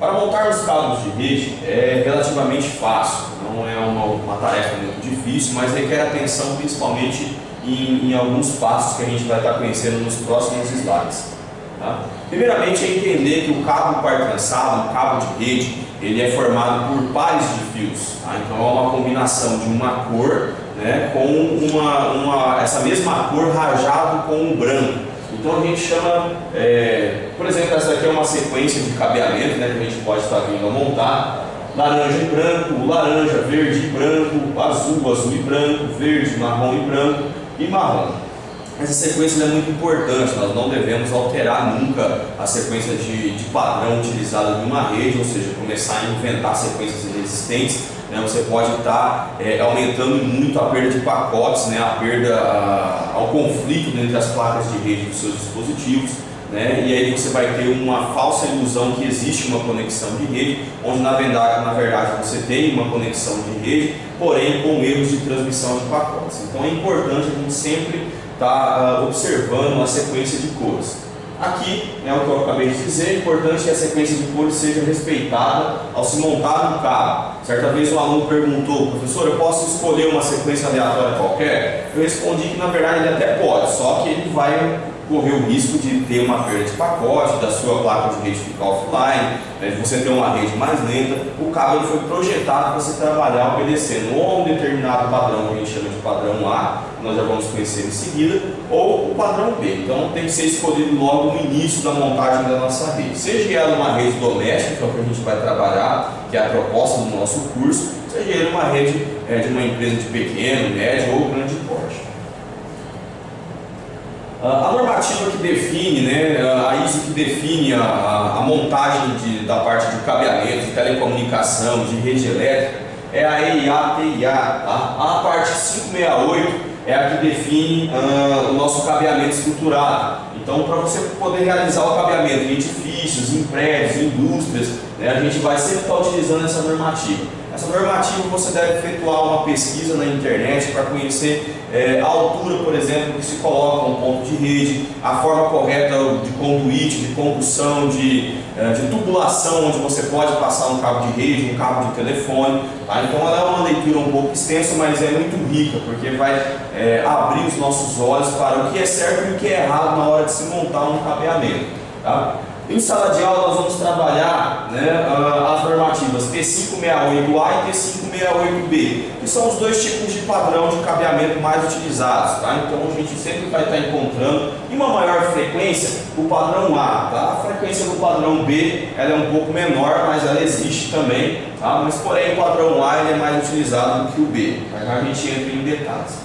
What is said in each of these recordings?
Para montar os cabos de rede é relativamente fácil, não é uma tarefa muito difícil, mas requer atenção principalmente em alguns passos que a gente vai estar conhecendo nos próximos slides. Tá? Primeiramente é entender que o cabo par trançado, o cabo de rede, ele é formado por pares de fios. Tá? Então é uma combinação de uma cor, né, com essa mesma cor rajado com um branco. Então a gente chama, por exemplo, essa aqui é uma sequência de cabeamento, né, que a gente pode estar vindo a montar. Laranja e branco, laranja, verde e branco, azul, azul e branco, verde, marrom e branco e marrom. Essa sequência é muito importante, nós não devemos alterar nunca a sequência de padrão utilizada em uma rede, ou seja, começar a inventar sequências inexistentes. Você pode estar aumentando muito a perda de pacotes, né, a perda ao conflito entre as placas de rede dos seus dispositivos, né, e aí você vai ter uma falsa ilusão que existe uma conexão de rede, onde na verdade você tem uma conexão de rede, porém com erros de transmissão de pacotes. Então é importante a gente sempre estar observando a sequência de cores. Aqui é o que eu acabei de dizer, é importante que a sequência de cores seja respeitada ao se montar um cabo. Certa vez um aluno perguntou: professor, eu posso escolher uma sequência aleatória qualquer? Eu respondi que na verdade ele até pode, só que ele vai correr o risco de ter uma perda de pacote, da sua placa de rede ficar offline, de você ter uma rede mais lenta. O cabo ele foi projetado para você trabalhar obedecendo ou a um determinado padrão que a gente chama de padrão A, que nós já vamos conhecer em seguida, ou o padrão B. Então tem que ser escolhido logo no início da montagem da nossa rede. Seja ela uma rede doméstica, que é o que a gente vai trabalhar, que é a proposta do nosso curso, seja ela uma rede de uma empresa de pequeno, médio ou grande porte. A normativa que define, né, a ISO que define a montagem da parte de cabeamento, de telecomunicação, de rede elétrica, é a EIA-TIA. A parte 568 é a que define o nosso cabeamento estruturado. Então, para você poder realizar o cabeamento em edifícios, em prédios, em indústrias, né, a gente vai sempre estar utilizando essa normativa. Essa normativa você deve efetuar uma pesquisa na internet para conhecer a altura, por exemplo, que se coloca um ponto de rede, a forma correta de conduíte, de condução, de tubulação, onde você pode passar um cabo de rede, um cabo de telefone. Tá? Então ela é uma leitura um pouco extensa, mas é muito rica, porque vai abrir os nossos olhos para o que é certo e o que é errado na hora de se montar um cabeamento. Tá? Em sala de aula nós vamos trabalhar, né, as normativas T568A e T568B, que são os dois tipos de padrão de cabeamento mais utilizados. Tá? Então a gente sempre vai estar encontrando em uma maior frequência o padrão A. Tá? A frequência do padrão B ela é um pouco menor, mas ela existe também. Tá? Mas porém o padrão A ele é mais utilizado do que o B. Tá? A gente entra em detalhes.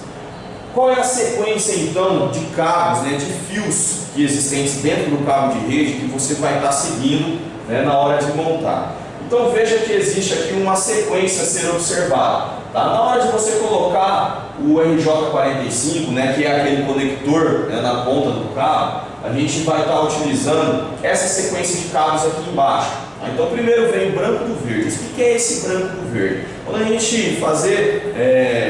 Qual é a sequência então de cabos, né, de fios existentes dentro do cabo de rede que você vai estar seguindo, né, na hora de montar? Então veja que existe aqui uma sequência a ser observada. Tá? Na hora de você colocar o RJ45, né, que é aquele conector, né, na ponta do cabo, a gente vai estar utilizando essa sequência de cabos aqui embaixo. Então primeiro vem o branco do verde. O que é esse branco do verde? Quando a gente fazer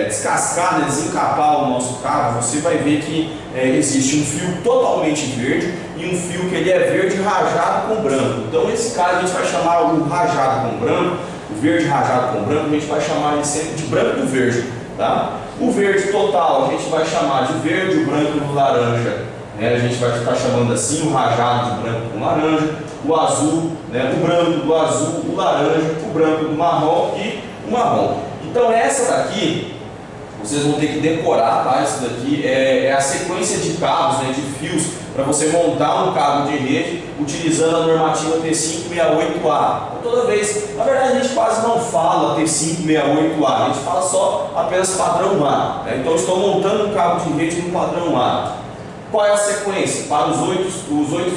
descascar, né, desencapar o nosso cabo, você vai ver que existe um fio totalmente verde e um fio que ele é verde rajado com branco. Então esse cara a gente vai chamar o rajado com branco, o verde rajado com branco, a gente vai chamar ele sempre de branco do verde. Tá? O verde total a gente vai chamar de verde, o branco do laranja, né, a gente vai estar chamando assim, o rajado de branco com laranja, o azul, né, o branco do azul, o laranja, o branco do marrom e o marrom. Então essa daqui, vocês vão ter que decorar, tá? Isso daqui é a sequência de cabos, né, de fios, para você montar um cabo de rede utilizando a normativa T568A. Então, toda vez, na verdade a gente quase não fala T568A, a gente fala só apenas padrão A. Né? Então estou montando um cabo de rede no padrão A. Qual é a sequência? Para os oito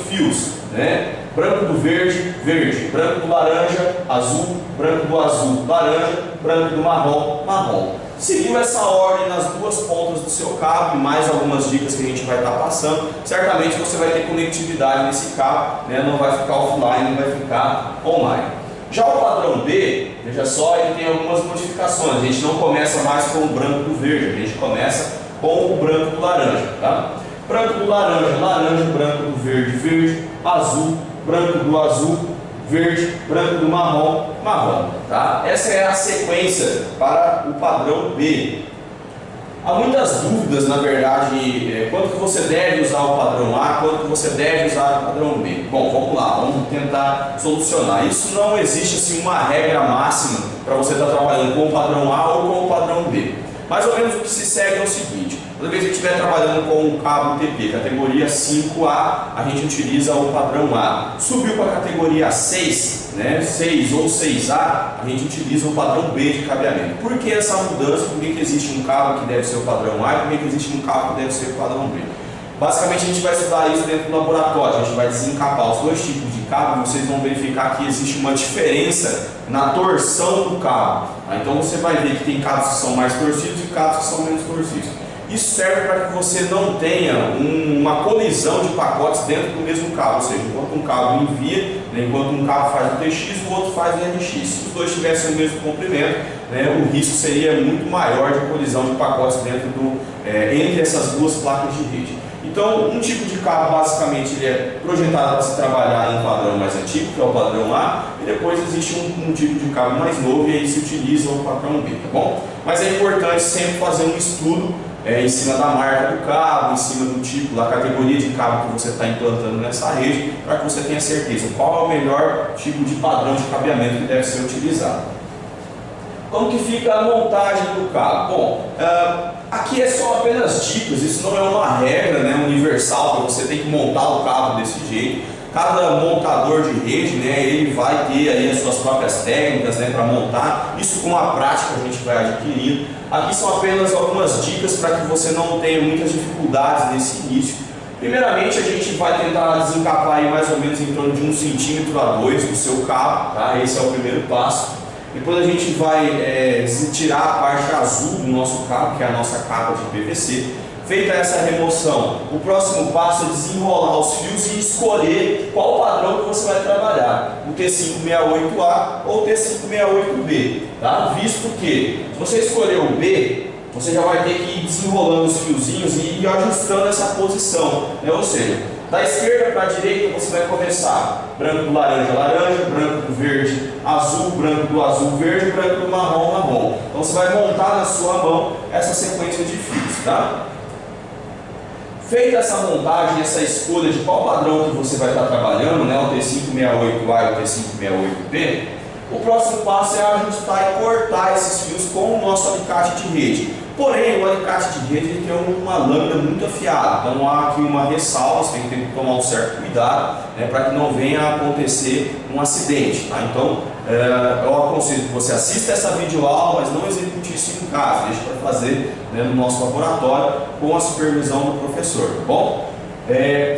fios, né? Branco do verde, verde, branco do laranja, azul, branco do azul, laranja, branco do marrom, marrom. Seguiu essa ordem nas duas pontas do seu cabo e mais algumas dicas que a gente vai estar passando, certamente você vai ter conectividade nesse cabo, né? Não vai ficar offline, não vai ficar online. Já o padrão B, veja só, ele tem algumas modificações. A gente não começa mais com o branco do verde, a gente começa com o branco do laranja. Tá? Branco do laranja, laranja, branco do verde, verde, azul, branco do azul, verde, branco do marrom, marrom. Tá? Essa é a sequência para o padrão B. Há muitas dúvidas, na verdade, quanto que você deve usar o padrão A, quanto que você deve usar o padrão B. Bom, vamos lá, vamos tentar solucionar. Isso não existe assim, uma regra máxima para você estar trabalhando com o padrão A ou com o padrão B. Mais ou menos o que se segue é o seguinte: toda vez que estiver trabalhando com um cabo TP categoria 5A, a gente utiliza o padrão A. Subiu para a categoria 6, né, 6 ou 6A, a gente utiliza o padrão B de cabeamento. Por que essa mudança? Por que existe um cabo que deve ser o padrão A e por que existe um cabo que deve ser o padrão B? Basicamente a gente vai estudar isso dentro do laboratório, a gente vai desencapar os dois tipos de cabo, vocês vão verificar que existe uma diferença na torção do cabo. Então você vai ver que tem cabos que são mais torcidos e cabos que são menos torcidos. Isso serve para que você não tenha uma colisão de pacotes dentro do mesmo cabo, ou seja, enquanto um cabo envia, né, enquanto um cabo faz o TX, o outro faz o NX. Se os dois tivessem o mesmo comprimento, né, o risco seria muito maior de colisão de pacotes dentro entre essas duas placas de rede. Então, um tipo de cabo, basicamente, ele é projetado para se trabalhar em um padrão mais antigo, que é o padrão A, e depois existe um tipo de cabo mais novo, e aí se utiliza o padrão B, tá bom? Mas é importante sempre fazer um estudo em cima da marca do cabo, em cima do tipo, da categoria de cabo que você está implantando nessa rede, para que você tenha certeza qual é o melhor tipo de padrão de cabeamento que deve ser utilizado. Como que fica a montagem do cabo? Bom, aqui é só apenas dicas, isso não é uma regra, né, universal, para você ter que montar o cabo desse jeito. Cada montador de rede, né, ele vai ter aí as suas próprias técnicas, né, para montar. Isso com a prática a gente vai adquirindo. Aqui são apenas algumas dicas para que você não tenha muitas dificuldades nesse início. Primeiramente, a gente vai tentar desencapar aí mais ou menos em torno de 1 cm a 2 do seu cabo, tá? Esse é o primeiro passo. Depois a gente vai tirar a parte azul do nosso cabo, que é a nossa capa de PVC. Feita essa remoção, o próximo passo é desenrolar os fios e escolher qual padrão que você vai trabalhar, o T568A ou o T568B, tá? Visto que, se você escolher o B, você já vai ter que ir desenrolando os fiozinhos e ir ajustando essa posição, né? Ou seja, da esquerda para a direita você vai começar branco do laranja, laranja, branco do verde, azul, branco do azul, verde, branco do marrom, marrom. Então você vai montar na sua mão essa sequência de fios, tá? Feita essa montagem, essa escolha de qual padrão que você vai estar trabalhando, né, o T568A e o T568B, o próximo passo é ajustar e cortar esses fios com o nosso alicate de rede. Porém, o alicate de rede ele tem uma lâmina muito afiada, então há aqui uma ressalva, você tem que tomar um certo cuidado, né, para que não venha a acontecer um acidente. Tá? Então, eu aconselho que você assista essa videoaula, mas não execute isso em casa, deixe para fazer, né, no nosso laboratório com a supervisão do professor, tá bom?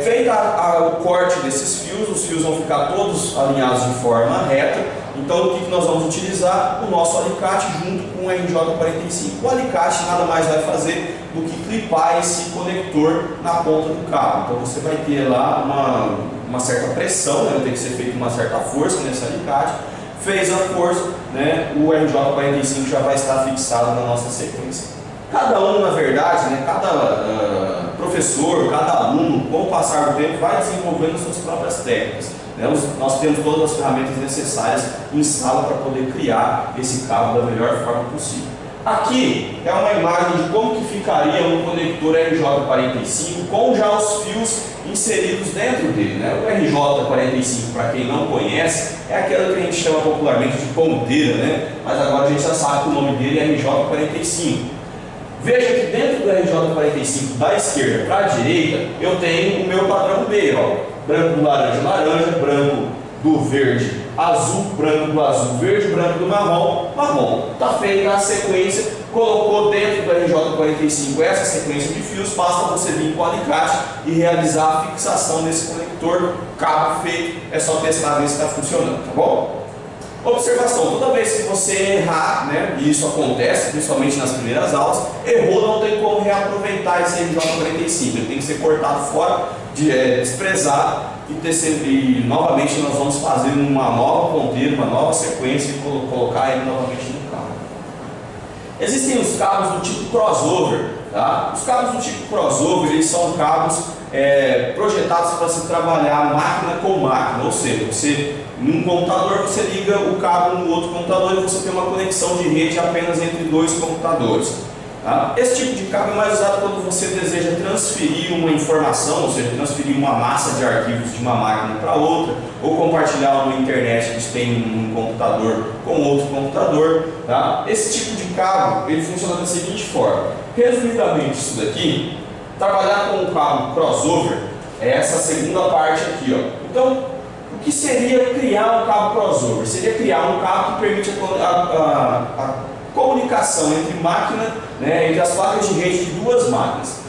Feito o corte desses fios, os fios vão ficar todos alinhados de forma reta. Então o que nós vamos utilizar? O nosso alicate junto com o RJ45. O alicate nada mais vai fazer do que clipar esse conector na ponta do cabo. Então você vai ter lá uma certa pressão, né? Tem que ser feita uma certa força nesse alicate. Fez a força, né? O RJ45 já vai estar fixado na nossa sequência. Cada um, na verdade, né, cada professor, cada aluno, com o passar do tempo, vai desenvolvendo suas próprias técnicas. Né? Nós temos todas as ferramentas necessárias em sala para poder criar esse cabo da melhor forma possível. Aqui é uma imagem de como que ficaria um conector RJ45 com já os fios inseridos dentro dele. Né? O RJ45, para quem não conhece, é aquela que a gente chama popularmente de ponteira, né? Mas agora a gente já sabe que o nome dele é RJ45. Veja que dentro do RJ45 da esquerda para a direita, eu tenho o meu padrão B, ó. Branco do laranja, laranja, branco do verde, azul, branco do azul, verde, branco do marrom, marrom. Está feita a sequência, colocou dentro do RJ45 essa sequência de fios, basta você vir com o alicate e realizar a fixação desse conector, cabo feito, é só testar ver se está funcionando, tá bom? Observação, toda vez que você errar, né, e isso acontece, principalmente nas primeiras aulas, errou, não tem como reaproveitar esse RJ45, ele tem que ser cortado fora, desprezado, e novamente nós vamos fazer uma nova ponteira, uma nova sequência e colocar ele novamente no cabo. Existem os cabos do tipo crossover, tá? Os cabos do tipo crossover, eles são cabos projetados para se trabalhar máquina com máquina, ou seja, você Num computador você liga o cabo no outro computador e você tem uma conexão de rede apenas entre dois computadores. Tá? Esse tipo de cabo é mais usado quando você deseja transferir uma informação, ou seja, transferir uma massa de arquivos de uma máquina para outra, ou compartilhar uma internet que tem um computador com outro computador. Tá? Esse tipo de cabo ele funciona da seguinte forma. Resumidamente, isso daqui, trabalhar com o cabo crossover é essa segunda parte aqui. Ó. Então, o que seria criar um cabo crossover? Seria criar um cabo que permite a comunicação entre máquina, né, entre as placas de rede de duas máquinas.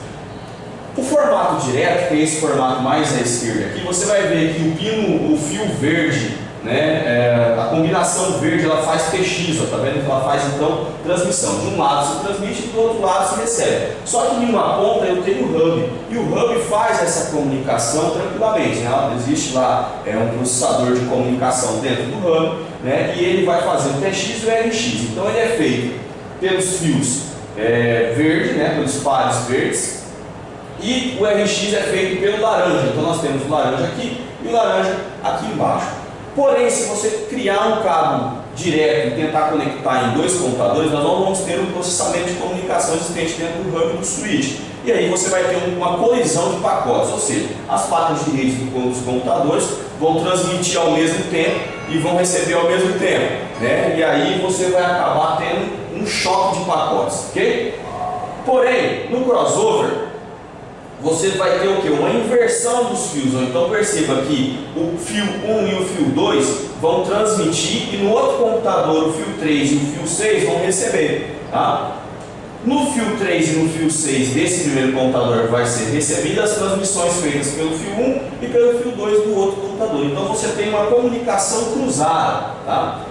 O formato direto, que é esse formato mais à esquerda aqui, você vai ver que o pino, o fio verde, né, a combinação verde, ela faz TX, ó, tá vendo? Ela faz então transmissão. De um lado se transmite e do outro lado se recebe. Só que em uma ponta eu tenho o hub, e o hub faz essa comunicação tranquilamente, né? Existe lá um processador de comunicação dentro do hub, né, e ele vai fazer o TX e o RX. Então ele é feito pelos fios verde, né, pelos pares verdes, e o RX é feito pelo laranja. Então nós temos o laranja aqui e o laranja aqui embaixo. Porém, se você criar um cabo direto e tentar conectar em dois computadores, nós não vamos ter um processamento de comunicação existente dentro do hub do switch. E aí você vai ter uma colisão de pacotes, ou seja, as placas de rede dos computadores vão transmitir ao mesmo tempo e vão receber ao mesmo tempo, né? E aí você vai acabar tendo um choque de pacotes, ok? Porém, no crossover, você vai ter o que? Uma inversão dos fios. Então perceba que o fio 1 e o fio 2 vão transmitir e no outro computador o fio 3 e o fio 6 vão receber. Tá? No fio 3 e no fio 6 desse primeiro computador vai ser recebidas as transmissões feitas pelo fio 1 e pelo fio 2 do outro computador. Então você tem uma comunicação cruzada. Tá?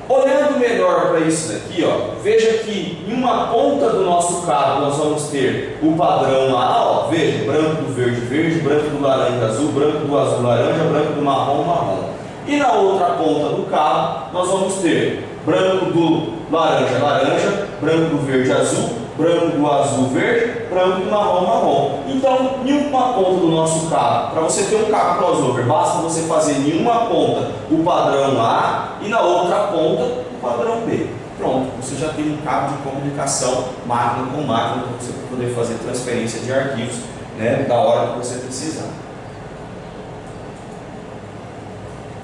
Olhando melhor para isso daqui, ó, veja que em uma ponta do nosso cabo nós vamos ter o padrão lá, ó, veja, branco do verde, verde, branco do laranja, azul, branco do azul, laranja, branco do marrom, marrom. E na outra ponta do cabo nós vamos ter branco do laranja, laranja, branco do verde, azul, branco do azul, verde, branco do marrom, marrom. Então, em uma ponta do nosso cabo, para você ter um cabo crossover, basta você fazer em uma ponta o padrão A e na outra ponta o padrão B. Pronto, você já tem um cabo de comunicação máquina com máquina para você poder fazer transferência de arquivos, né, da hora que você precisar.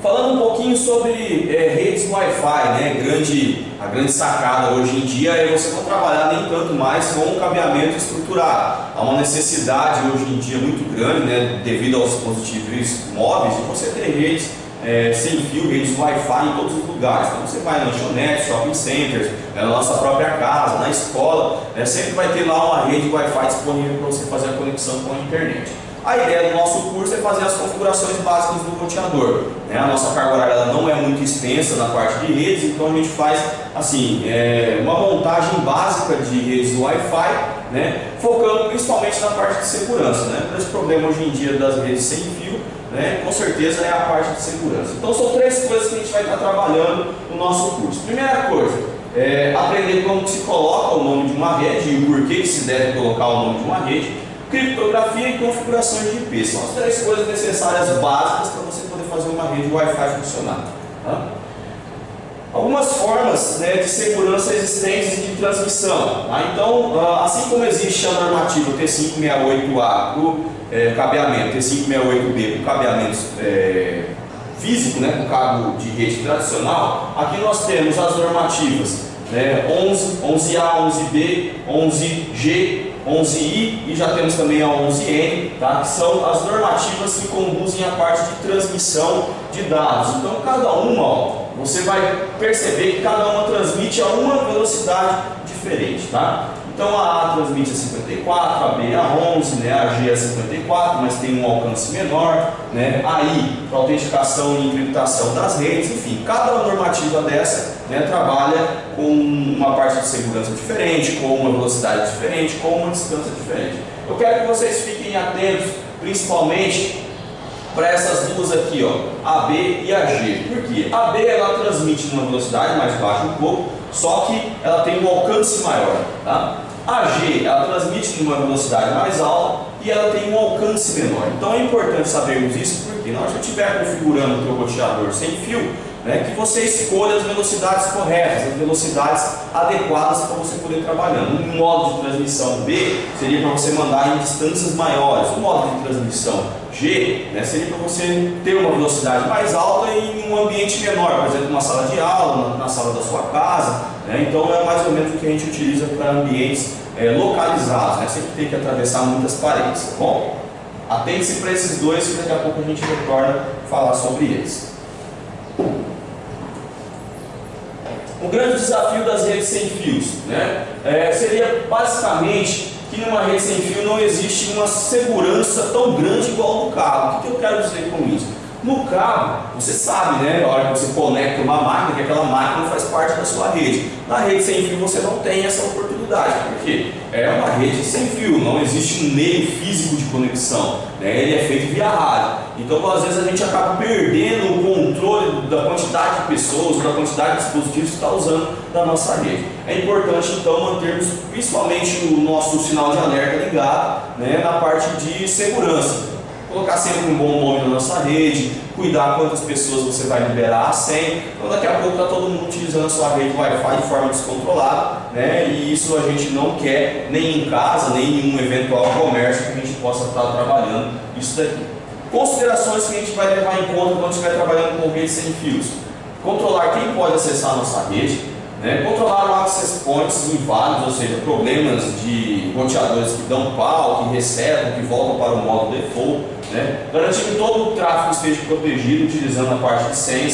Falando um pouquinho sobre redes Wi-Fi, né? A grande sacada hoje em dia é você não trabalhar nem tanto mais com o cabeamento estruturado. Há uma necessidade hoje em dia muito grande, né, devido aos dispositivos móveis, de você ter redes sem fio, redes Wi-Fi em todos os lugares. Então você vai em lanchonetes, shopping centers, na nossa própria casa, na escola, sempre vai ter lá uma rede Wi-Fi disponível para você fazer a conexão com a internet. A ideia do nosso curso é fazer as configurações básicas do roteador. A nossa carga horária ela não é muito extensa na parte de redes, então a gente faz assim, uma montagem básica de redes Wi-Fi, né, focando principalmente na parte de segurança. Né? Esse problema hoje em dia das redes sem fio, né, com certeza é a parte de segurança. Então são três coisas que a gente vai estar trabalhando no nosso curso. Primeira coisa, aprender como se coloca o nome de uma rede e o porquê que se deve colocar o nome de uma rede. Criptografia e configurações de IP são as três coisas necessárias básicas para você poder fazer uma rede Wi-Fi funcionar. Tá? Algumas formas, né, de segurança existentes e de transmissão. Tá? Então, assim como existe a normativa T568A para o cabeamento, T568B para o cabeamento físico, né, com cabo de rede tradicional, aqui nós temos as normativas 11, 11A, 11B, 11G, 11I e já temos também a 11N, tá? Que são as normativas que conduzem a parte de transmissão de dados. Então, cada uma, ó, você vai perceber que cada uma transmite a uma velocidade diferente. Tá? Então, a A transmite a 54, a B a 11, né? A G a 54, mas tem um alcance menor. Né? A I, para autenticação e encriptação das redes, enfim, cada normativa dessa, né, trabalha com uma parte de segurança diferente, com uma velocidade diferente, com uma distância diferente. Eu quero que vocês fiquem atentos, principalmente para essas duas aqui, ó, a B e a G. Por quê? A B ela transmite numa velocidade mais baixa um pouco, só que ela tem um alcance maior. Tá? A G ela transmite numa velocidade mais alta e ela tem um alcance menor. Então é importante sabermos isso, porque na hora que eu estiver configurando o teu roteador sem fio, né, que você escolha as velocidades corretas, as velocidades adequadas para você poder trabalhar. Um modo de transmissão B seria para você mandar em distâncias maiores. O modo de transmissão G, né, seria para você ter uma velocidade mais alta em um ambiente menor, por exemplo, numa sala de aula, na sala da sua casa, né? Então é mais ou menos o que a gente utiliza para ambientes localizados, né? Sempre tem que atravessar muitas paredes, tá bom? Atente-se para esses dois, que daqui a pouco a gente retorna a falar sobre eles. O grande desafio das redes sem fios, né, seria basicamente que numa rede sem fio não existe uma segurança tão grande igual no carro. O que eu quero dizer com isso? No carro, você sabe, né, na hora que você conecta uma máquina, que aquela máquina faz parte da sua rede. Na rede sem fio você não tem essa oportunidade, porque é uma rede sem fio, não existe um meio físico de conexão, né, ele é feito via rádio. Então, às vezes a gente acaba perdendo o controle da quantidade de pessoas, da quantidade de dispositivos que está usando da nossa rede. É importante, então, mantermos principalmente o nosso sinal de alerta ligado, né, na parte de segurança. Colocar sempre um bom nome na nossa rede, cuidar quantas pessoas você vai liberar a senha. Então daqui a pouco está todo mundo utilizando a sua rede Wi-Fi de forma descontrolada, né? E isso a gente não quer nem em casa, nem em um eventual comércio que a gente possa estar trabalhando isso daqui. Considerações que a gente vai levar em conta quando estiver trabalhando com redes sem fios. Controlar quem pode acessar a nossa rede, né? Controlar o access points inválidos, ou seja, problemas de roteadores que dão pau, que resetam, que voltam para o modo default, né? Garantir que todo o tráfego esteja protegido utilizando a parte de senha,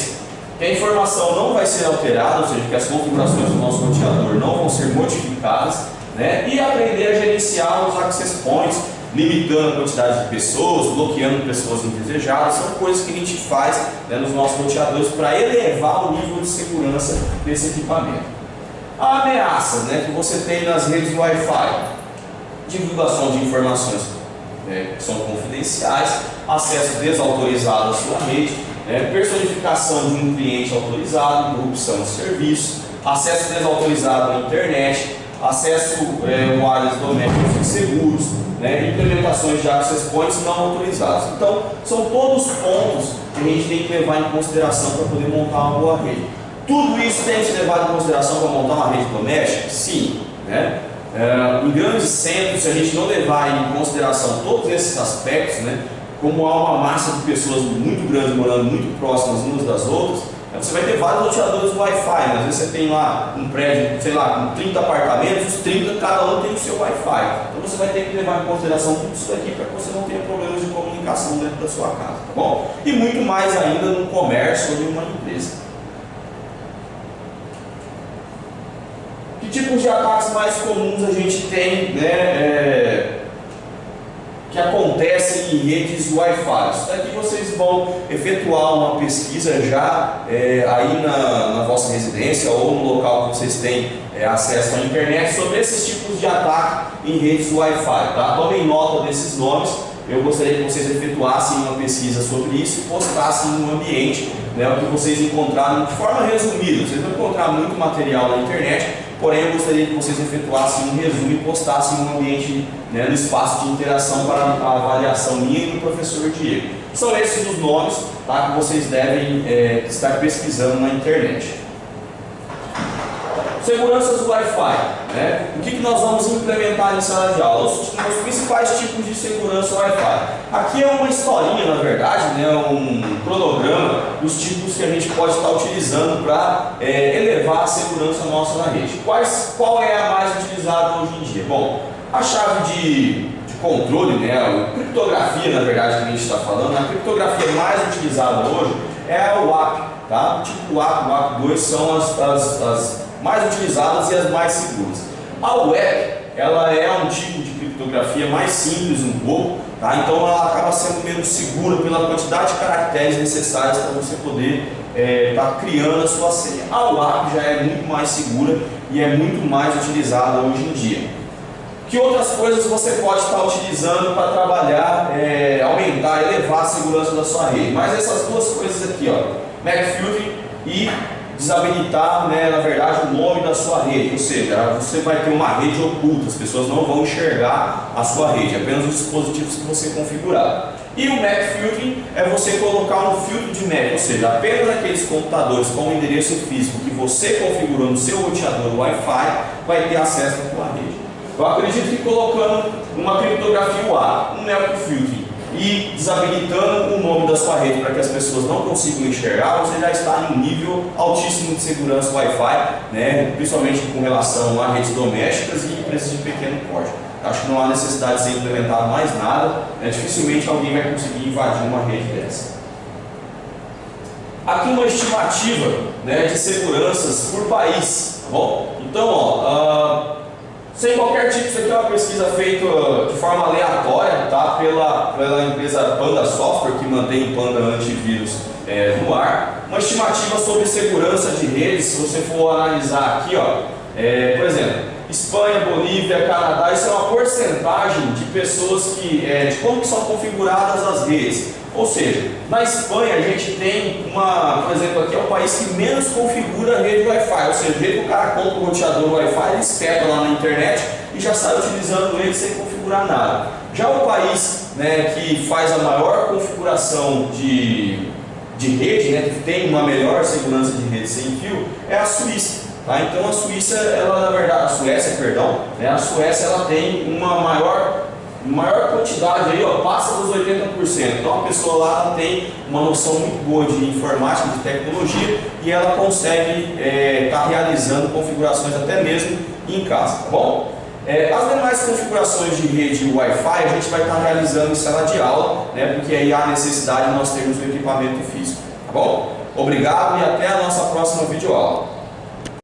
que a informação não vai ser alterada, ou seja, que as configurações do nosso roteador não vão ser modificadas, né? E aprender a gerenciar os access points, limitando a quantidade de pessoas, bloqueando pessoas indesejadas. São coisas que a gente faz, né, nos nossos roteadores para elevar o nível de segurança desse equipamento. A ameaça, né, que você tem nas redes Wi-Fi: divulgação de informações, né, que são confidenciais, acesso desautorizado à sua rede, né, personificação de um cliente autorizado, corrupção de serviço, acesso desautorizado à internet, acesso áreas domésticos inseguros, né, implementações de access points não autorizados. Então, são todos pontos que a gente tem que levar em consideração para poder montar uma boa rede. Tudo isso tem que ser levado em consideração para montar uma rede doméstica? Sim, né? Em grandes centros, se a gente não levar em consideração todos esses aspectos, né, como há uma massa de pessoas muito grande morando muito próximas umas das outras, você vai ter vários roteadores Wi-Fi, né? Às vezes você tem lá um prédio, sei lá, com 30 apartamentos, os 30, cada um tem o seu Wi-Fi. Então você vai ter que levar em consideração tudo isso daqui para que você não tenha problemas de comunicação dentro da sua casa, tá bom? E muito mais ainda no comércio ou em uma empresa. Que tipos de ataques mais comuns a gente tem, né, que acontecem em redes Wi-Fi? Isso daqui vocês vão efetuar uma pesquisa já aí na vossa residência ou no local que vocês têm acesso à internet sobre esses tipos de ataque em redes Wi-Fi, tá? Tomem nota desses nomes. Eu gostaria que vocês efetuassem uma pesquisa sobre isso e postassem no ambiente, né, o que vocês encontraram de forma resumida. Vocês vão encontrar muito material na internet, porém eu gostaria que vocês efetuassem um resumo e postassem no ambiente, né, no espaço de interação para a avaliação minha e do professor Diego. São esses os nomes, tá, que vocês devem estar pesquisando na internet. Seguranças do Wi-Fi, né? O que nós vamos implementar em sala de aula? Os principais tipos de segurança Wi-Fi. Aqui é uma historinha, na verdade, né? Um cronograma dos tipos que a gente pode estar utilizando para elevar a segurança nossa na rede. Qual é a mais utilizada hoje em dia? Bom, a chave de controle, né? A criptografia, na verdade, que a gente está falando, a criptografia mais utilizada hoje é a WAP, tá? O tipo WAP e WAP 2 são as mais utilizadas e as mais seguras. A WAP, ela é um tipo de criptografia mais simples um pouco, tá? Então ela acaba sendo menos segura pela quantidade de caracteres necessários para você poder estar criando a sua senha. A WAP já é muito mais segura e é muito mais utilizada hoje em dia. Que outras coisas você pode estar utilizando para trabalhar, aumentar, elevar a segurança da sua rede? Mas essas duas coisas aqui, ó, McFiltering e desabilitar, né, na verdade, o nome da sua rede, ou seja, você vai ter uma rede oculta, as pessoas não vão enxergar a sua rede, apenas os dispositivos que você configurar. E o MAC Filtering é você colocar um filtro de MAC, ou seja, apenas aqueles computadores com o endereço físico que você configurou no seu roteador Wi-Fi vai ter acesso à sua rede. Eu acredito que colocando uma criptografia UA, um MAC Filtering e desabilitando o nome da sua rede para que as pessoas não consigam enxergar, você já está em um nível altíssimo de segurança Wi-Fi, né, principalmente com relação a redes domésticas e empresas de pequeno porte. Acho que não há necessidade de ser implementado mais nada, né? Dificilmente alguém vai conseguir invadir uma rede dessa. Aqui uma estimativa, né, de seguranças por país, tá bom? Então, sem qualquer tipo, isso aqui é uma pesquisa feita de forma aleatória, tá? pela empresa Panda Software, que mantém o Panda Antivírus no ar. Uma estimativa sobre segurança de redes, se você for analisar aqui, por exemplo, Espanha, Bolívia, Canadá, isso é uma porcentagem de pessoas de como que são configuradas as redes. Ou seja, na Espanha a gente tem por exemplo, aqui é o país que menos configura a rede Wi-Fi, ou seja, desde que o cara compra o roteador Wi-Fi, ele espeta lá na internet e já sai utilizando ele sem configurar nada. Já o país, né, que faz a maior configuração de rede, né, que tem uma melhor segurança de rede sem fio, é a Suíça. Tá? Então a Suíça, a Suécia, né, a Suécia ela tem uma maior quantidade aí, passa dos 80%. Então a pessoa lá ela tem uma noção muito boa de informática, de tecnologia, e ela consegue estar realizando configurações até mesmo em casa, tá bom? As demais configurações de rede Wi-Fi a gente vai estar realizando em sala de aula, né, porque aí há necessidade de nós termos um equipamento físico, tá bom? Obrigado e até a nossa próxima videoaula.